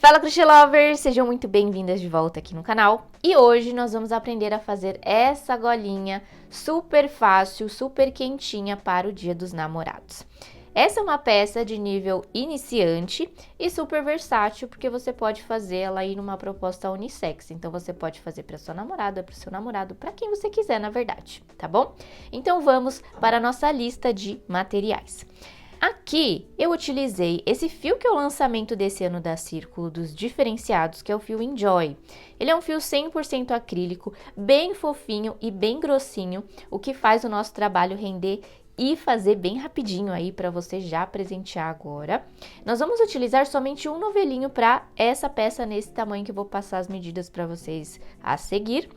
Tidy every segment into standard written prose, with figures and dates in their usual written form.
Fala Crochê Lovers, sejam muito bem-vindas de volta aqui no canal. E hoje nós vamos aprender a fazer essa golinha super fácil, super quentinha para o Dia dos Namorados. Essa é uma peça de nível iniciante e super versátil, porque você pode fazer ela aí numa proposta unissex. Então você pode fazer para sua namorada, para o seu namorado, para quem você quiser, na verdade, tá bom? Então vamos para a nossa lista de materiais. Aqui eu utilizei esse fio que é o lançamento desse ano da Círculo dos diferenciados, que é o fio Enjoy. Ele é um fio 100% acrílico, bem fofinho e bem grossinho, o que faz o nosso trabalho render e fazer bem rapidinho aí para você já presentear agora. Nós vamos utilizar somente um novelinho para essa peça nesse tamanho que eu vou passar as medidas para vocês a seguir.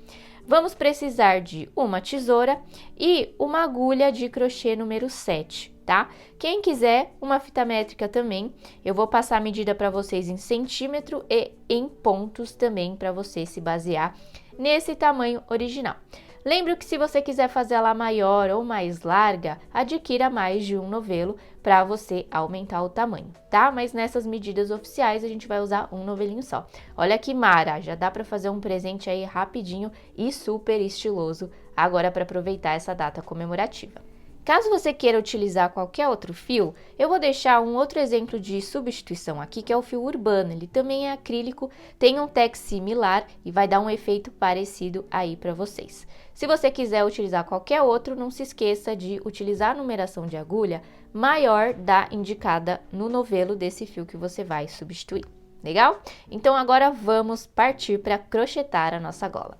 Vamos precisar de uma tesoura e uma agulha de crochê número 7. Tá? Quem quiser uma fita métrica também, eu vou passar a medida para vocês em centímetro e em pontos também para você se basear nesse tamanho original. Lembro que se você quiser fazer ela maior ou mais larga, adquira mais de um novelo para você aumentar o tamanho, tá? Mas nessas medidas oficiais a gente vai usar um novelinho só. Olha que mara, já dá para fazer um presente aí rapidinho e super estiloso agora para aproveitar essa data comemorativa. Caso você queira utilizar qualquer outro fio, eu vou deixar um outro exemplo de substituição aqui, que é o fio urbano. Ele também é acrílico, tem um tex similar e vai dar um efeito parecido aí para vocês. Se você quiser utilizar qualquer outro, não se esqueça de utilizar a numeração de agulha maior da indicada no novelo desse fio que você vai substituir. Legal? Então agora vamos partir para crochetar a nossa gola.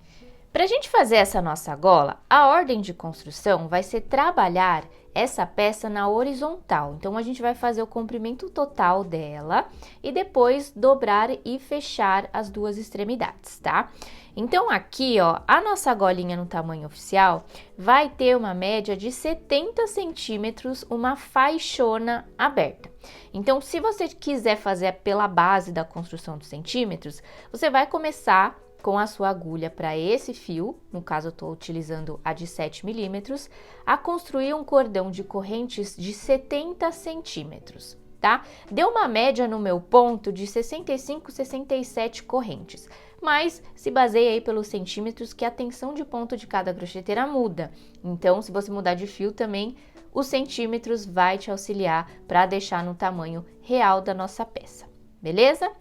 Para a gente fazer essa nossa gola, a ordem de construção vai ser trabalhar essa peça na horizontal. Então, a gente vai fazer o comprimento total dela e depois dobrar e fechar as duas extremidades, tá? Então, aqui, ó, a nossa golinha no tamanho oficial vai ter uma média de 70 centímetros, uma faixona aberta. Então, se você quiser fazer pela base da construção dos centímetros, você vai começar com a sua agulha para esse fio, no caso eu estou utilizando a de 7 milímetros, a construir um cordão de correntes de 70 centímetros, tá? Deu uma média no meu ponto de 65, 67 correntes, mas se baseia aí pelos centímetros que a tensão de ponto de cada crocheteira muda. Então, se você mudar de fio também, os centímetros vai te auxiliar para deixar no tamanho real da nossa peça, beleza?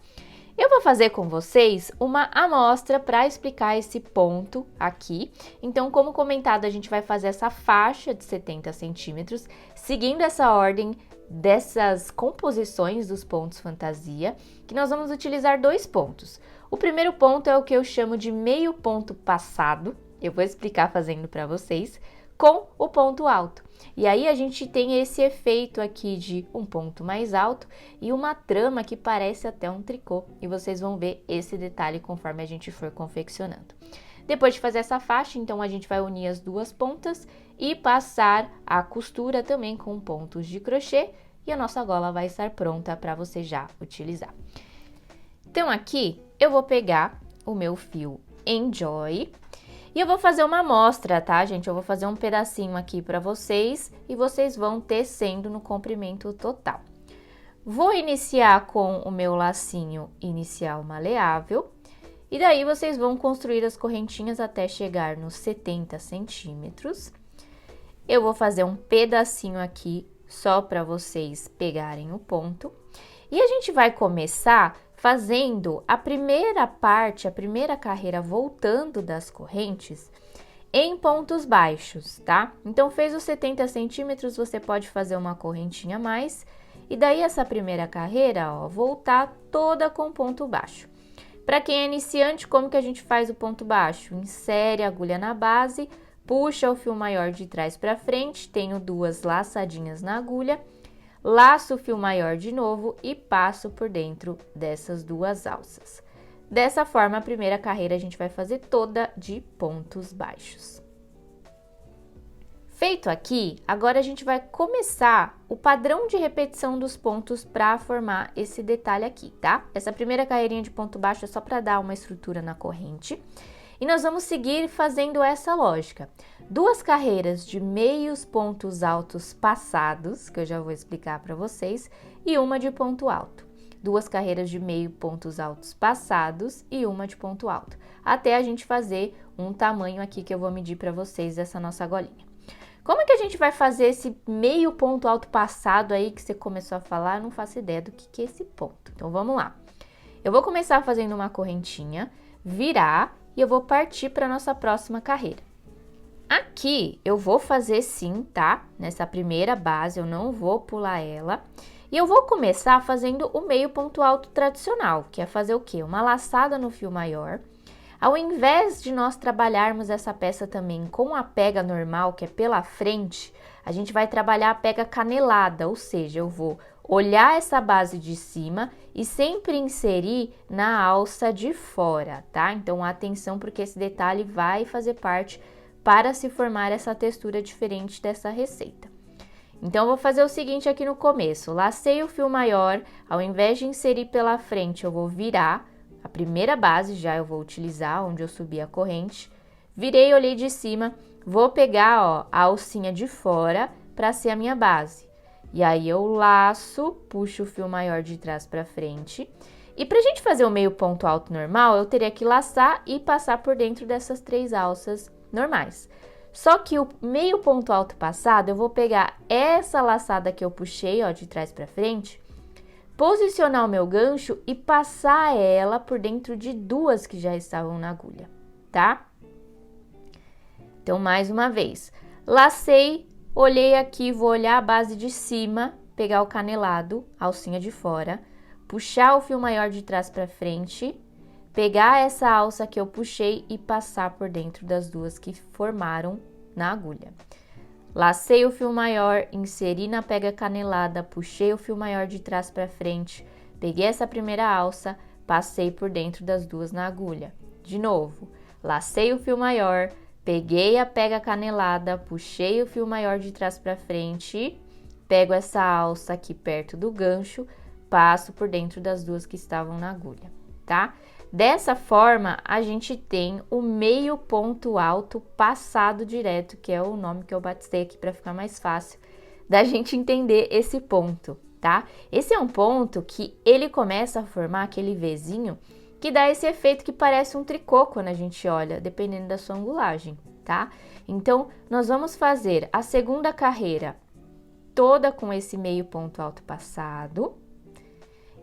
Eu vou fazer com vocês uma amostra para explicar esse ponto aqui. Então, como comentado, a gente vai fazer essa faixa de 70 centímetros, seguindo essa ordem dessas composições dos pontos fantasia, que nós vamos utilizar dois pontos. O primeiro ponto é o que eu chamo de meio ponto passado, eu vou explicar fazendo para vocês, com o ponto alto. E aí a gente tem esse efeito aqui de um ponto mais alto e uma trama que parece até um tricô. E vocês vão ver esse detalhe conforme a gente for confeccionando. Depois de fazer essa faixa, então a gente vai unir as duas pontas e passar a costura também com pontos de crochê e a nossa gola vai estar pronta para você já utilizar. Então aqui eu vou pegar o meu fio Enjoy. E eu vou fazer uma amostra, tá, gente? Eu vou fazer um pedacinho aqui para vocês e vocês vão tecendo no comprimento total. Vou iniciar com o meu lacinho inicial maleável e daí vocês vão construir as correntinhas até chegar nos 70 centímetros. Eu vou fazer um pedacinho aqui só para vocês pegarem o ponto. E a gente vai começar fazendo a primeira parte, a primeira carreira voltando das correntes em pontos baixos, tá? Então, fez os 70 centímetros, você pode fazer uma correntinha a mais e daí essa primeira carreira, ó, voltar toda com ponto baixo. Para quem é iniciante, como que a gente faz o ponto baixo? Insere a agulha na base, puxa o fio maior de trás para frente, tenho duas laçadinhas na agulha, laço o fio maior de novo e passo por dentro dessas duas alças. Dessa forma, a primeira carreira a gente vai fazer toda de pontos baixos. Feito aqui, agora a gente vai começar o padrão de repetição dos pontos para formar esse detalhe aqui, tá? Essa primeira carreirinha de ponto baixo é só para dar uma estrutura na corrente. E nós vamos seguir fazendo essa lógica. Duas carreiras de meios pontos altos passados, que eu já vou explicar para vocês, e uma de ponto alto. 2 carreiras de meio pontos altos passados e uma de ponto alto, até a gente fazer um tamanho aqui que eu vou medir para vocês dessa nossa golinha. Como é que a gente vai fazer esse meio ponto alto passado aí que você começou a falar? Eu não faço ideia do que é esse ponto. Então, vamos lá. Eu vou começar fazendo uma correntinha, virar e eu vou partir para nossa próxima carreira. Aqui eu vou fazer sim, tá? Nessa primeira base eu não vou pular ela. E eu vou começar fazendo o meio ponto alto tradicional, que é fazer o quê? Uma laçada no fio maior. Ao invés de nós trabalharmos essa peça também com a pega normal, que é pela frente, a gente vai trabalhar a pega canelada, ou seja, eu vou olhar essa base de cima e sempre inserir na alça de fora, tá? Então, atenção, porque esse detalhe vai fazer parte para se formar essa textura diferente dessa receita. Então, eu vou fazer o seguinte aqui no começo, lacei o fio maior, ao invés de inserir pela frente, eu vou virar, a primeira base já eu vou utilizar, onde eu subi a corrente, virei, olhei de cima, vou pegar, ó, a alcinha de fora para ser a minha base. E aí, eu laço, puxo o fio maior de trás para frente. E pra gente fazer o meio ponto alto normal, eu teria que laçar e passar por dentro dessas 3 alças normais. Só que o meio ponto alto passado, eu vou pegar essa laçada que eu puxei, ó, de trás para frente, posicionar o meu gancho e passar ela por dentro de 2 que já estavam na agulha, tá? Então, mais uma vez, lacei, olhei aqui, vou olhar a base de cima, pegar o canelado, alcinha de fora, puxar o fio maior de trás para frente, pegar essa alça que eu puxei e passar por dentro das 2 que formaram na agulha. Lacei o fio maior, inseri na pega canelada, puxei o fio maior de trás para frente, peguei essa primeira alça, passei por dentro das 2 na agulha. De novo, lacei o fio maior, peguei a pega canelada, puxei o fio maior de trás para frente, pego essa alça aqui perto do gancho, passo por dentro das 2 que estavam na agulha, tá? Dessa forma, a gente tem o meio ponto alto passado direto, que é o nome que eu batizei aqui para ficar mais fácil da gente entender esse ponto, tá? Esse é um ponto que ele começa a formar aquele Vzinho que dá esse efeito que parece um tricô quando a gente olha, dependendo da sua angulagem, tá? Então, nós vamos fazer a segunda carreira toda com esse meio ponto alto passado,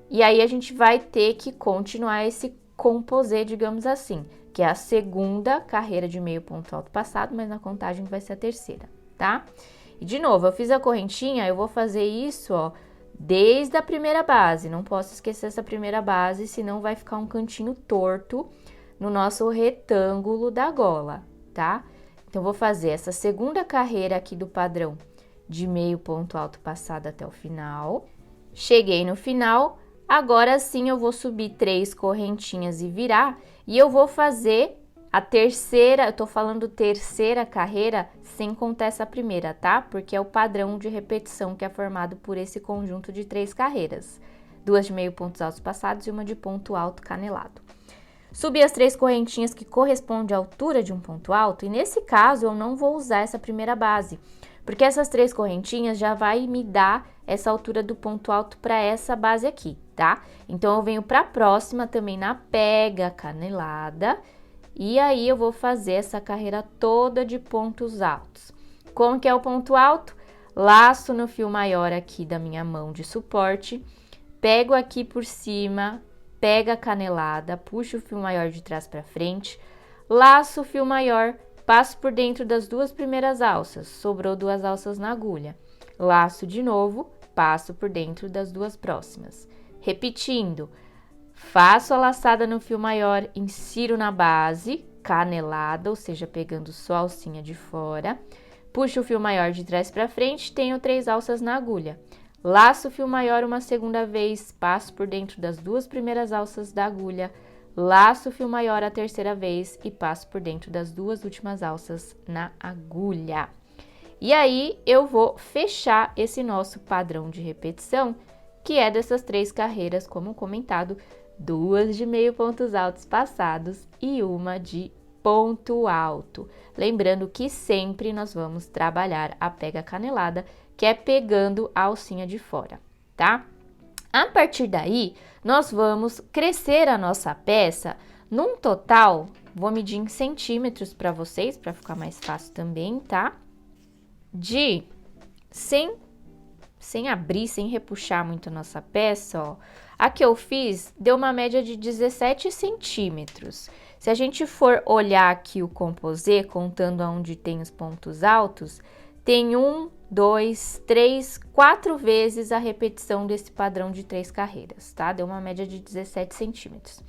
e aí a gente vai ter que continuar esse composê, digamos assim, que é a segunda carreira de meio ponto alto passado, mas na contagem vai ser a terceira, tá? E de novo, eu fiz a correntinha, eu vou fazer isso, ó, desde a primeira base, não posso esquecer essa primeira base, senão vai ficar um cantinho torto no nosso retângulo da gola, tá? Então, vou fazer essa segunda carreira aqui do padrão de meio ponto alto passado até o final. Cheguei no final, agora sim eu vou subir 3 correntinhas e virar, e eu vou fazer a terceira, eu tô falando terceira carreira sem contar essa primeira, tá? Porque é o padrão de repetição que é formado por esse conjunto de 3 carreiras. 2 de meio pontos altos passados e uma de ponto alto canelado. Subi as 3 correntinhas que correspondem à altura de um ponto alto, e nesse caso eu não vou usar essa primeira base, porque essas 3 correntinhas já vai me dar essa altura do ponto alto para essa base aqui, tá? Então, eu venho para a próxima também na pega canelada, e aí eu vou fazer essa carreira toda de pontos altos. Como que é o ponto alto? Laço no fio maior aqui da minha mão de suporte, pego aqui por cima, pega a canelada, puxo o fio maior de trás para frente, laço o fio maior, passo por dentro das 2 primeiras alças, sobrou 2 alças na agulha. Laço de novo, passo por dentro das 2 próximas. Repetindo, faço a laçada no fio maior, insiro na base, canelada, ou seja, pegando só a alcinha de fora, puxo o fio maior de trás para frente, tenho 3 alças na agulha. Laço o fio maior uma segunda vez, passo por dentro das 2 primeiras alças da agulha, laço o fio maior a terceira vez e passo por dentro das 2 últimas alças na agulha. E aí, eu vou fechar esse nosso padrão de repetição, que é dessas 3 carreiras, como comentado, 2 de meio pontos altos passados e uma de ponto alto. Lembrando que sempre nós vamos trabalhar a pega canelada, que é pegando a alcinha de fora, tá? A partir daí, nós vamos crescer a nossa peça num total, vou medir em centímetros para vocês, para ficar mais fácil também, tá? De sem abrir, sem repuxar muito a nossa peça, ó. A que eu fiz deu uma média de 17 centímetros. Se a gente for olhar aqui o composê, contando aonde tem os pontos altos, tem 1, 2, 3, 4 vezes a repetição desse padrão de 3 carreiras, tá? Deu uma média de 17 centímetros.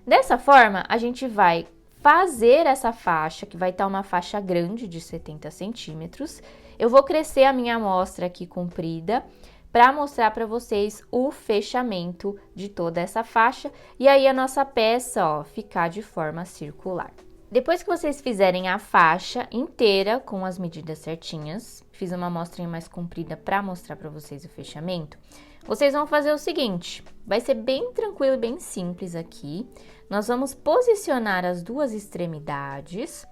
Dessa forma, a gente vai fazer essa faixa, que vai estar uma faixa grande de 70 centímetros. Eu vou crescer a minha amostra aqui comprida para mostrar para vocês o fechamento de toda essa faixa e aí a nossa peça, ó, ficar de forma circular. Depois que vocês fizerem a faixa inteira com as medidas certinhas, fiz uma amostrinha mais comprida para mostrar para vocês o fechamento, vocês vão fazer o seguinte, vai ser bem tranquilo, bem simples aqui. Nós vamos posicionar as duas extremidades.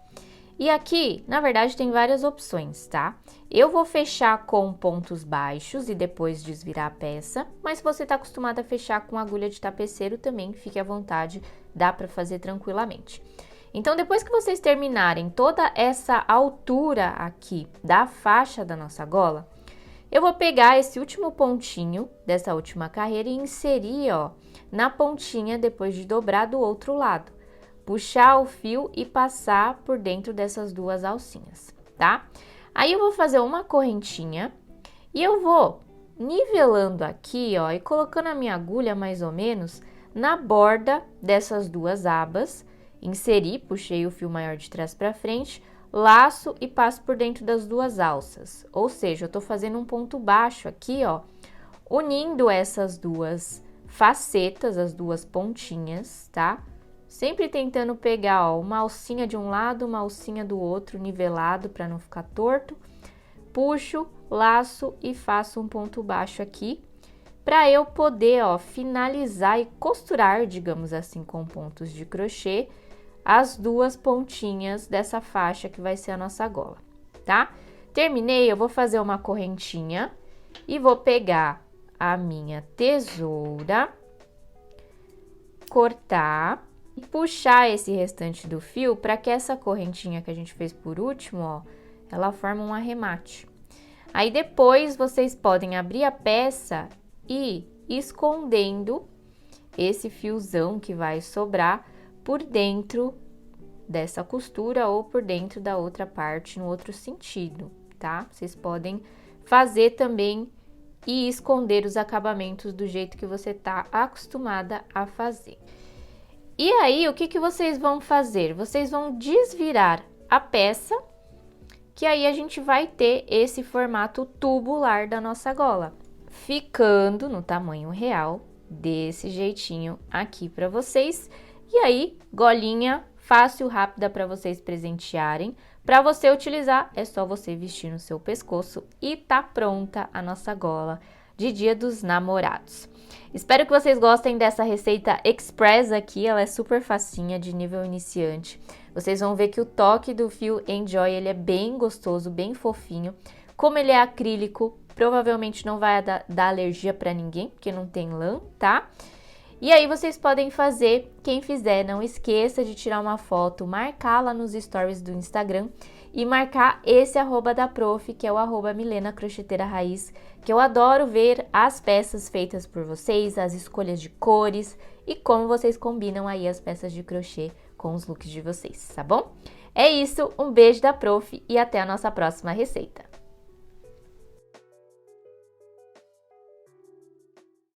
E aqui, na verdade, tem várias opções, tá? Eu vou fechar com pontos baixos e depois desvirar a peça, mas se você tá acostumado a fechar com agulha de tapeceiro também, fique à vontade, dá para fazer tranquilamente. Então, depois que vocês terminarem toda essa altura aqui da faixa da nossa gola, eu vou pegar esse último pontinho dessa última carreira e inserir, ó, na pontinha depois de dobrar do outro lado. Puxar o fio e passar por dentro dessas duas alcinhas, tá? Aí eu vou fazer uma correntinha e eu vou nivelando aqui, ó, e colocando a minha agulha mais ou menos na borda dessas duas abas, inseri, puxei o fio maior de trás para frente, laço e passo por dentro das duas alças. Ou seja, eu tô fazendo um ponto baixo aqui, ó, unindo essas duas facetas, as duas pontinhas, tá? Sempre tentando pegar, ó, uma alcinha de um lado, uma alcinha do outro, nivelado para não ficar torto. Puxo, laço e faço um ponto baixo aqui, para eu poder, ó, finalizar e costurar, digamos assim, com pontos de crochê, as duas pontinhas dessa faixa que vai ser a nossa gola, tá? Terminei, eu vou fazer uma correntinha e vou pegar a minha tesoura, cortar e puxar esse restante do fio para que essa correntinha que a gente fez por último, ó, ela forma um arremate. Aí depois vocês podem abrir a peça e ir escondendo esse fiozão que vai sobrar por dentro dessa costura ou por dentro da outra parte no outro sentido, tá? Vocês podem fazer também e esconder os acabamentos do jeito que você tá acostumada a fazer. E aí, o que vocês vão fazer? Vocês vão desvirar a peça, que aí a gente vai ter esse formato tubular da nossa gola, ficando no tamanho real, desse jeitinho aqui para vocês. E aí, golinha fácil, rápida para vocês presentearem. Para você utilizar, é só você vestir no seu pescoço e tá pronta a nossa gola de Dia dos Namorados. Espero que vocês gostem dessa receita express aqui, ela é super facinha, de nível iniciante. Vocês vão ver que o toque do fio Enjoy, ele é bem gostoso, bem fofinho. Como ele é acrílico, provavelmente não vai dar alergia para ninguém, porque não tem lã, tá? E aí vocês podem fazer, quem fizer, não esqueça de tirar uma foto, marcar lá nos stories do Instagram e marcar esse @ da prof, que é o @Milena Crocheteira Raiz, que eu adoro ver as peças feitas por vocês, as escolhas de cores e como vocês combinam aí as peças de crochê com os looks de vocês, tá bom? É isso, um beijo da prof e até a nossa próxima receita.